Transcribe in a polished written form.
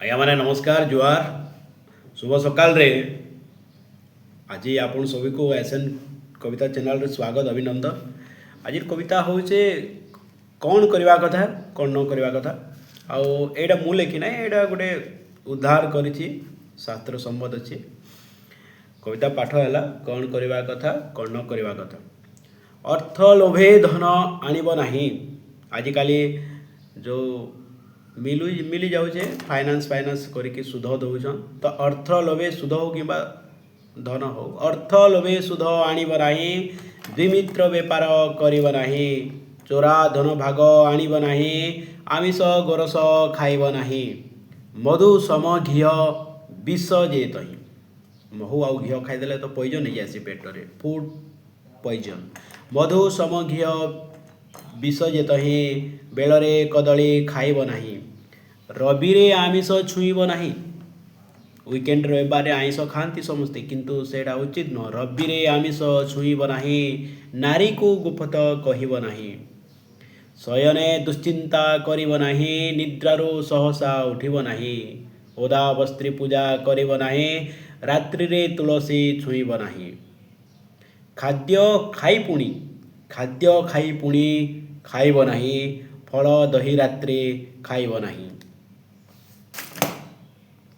आज्ञा मैंने नमस्कार जुआर शुभ सकाल रे आज आपण सभी को एसएन कविता चैनल रे स्वागत अभिनंदन। आज कविता हूँ कौन करवा कथा कौन न करवा कथा आउ एटा मु लेखि ना एटा गोटे उद्धार करिछि शास्त्र सम्मत अछि। कविता पाठ है कौन करवा कथा कौन न करवा कथा। अर्थ लोभे धन आणिब नाही। आजिकाली जो मिली जाऊे फाइनान्स फाइनान्स करके सुध दौन तो अर्थ लोभे सुध हो कि धन हो। अर्थ लोभे सुध आणिब नाही। द्विमित्र बेपार करिब नाही। चोरा धन भाग आणिब नाही। आमिष गोरस खाइब नाही। मधु सम घी विष जेतहि। महू आउ घी खाईदेले तो पॉइजन हो जासी पेटरे फूड पॉइजन। मधु सम घी विष जेतहि। बेलरे कदली खाइब नाही। रविरे आमिष छुईब नाही। वीकेंड रविवार आइष खाती समस्ते किंतु सेटा उचित न। रविरे आमिष छुईब नाही। नारी को गुप्त कहिब नाही। शयने दुश्चिंता करिब नाही। निद्रारू सहसा उठिब नाही। ओदा वस्त्री पूजा करिब नाही। रात्रि रे तुलसी छुईब नाही। खाद्य खाई पुणी खाइब नाही। फल दही रात्रि खाइब नाही।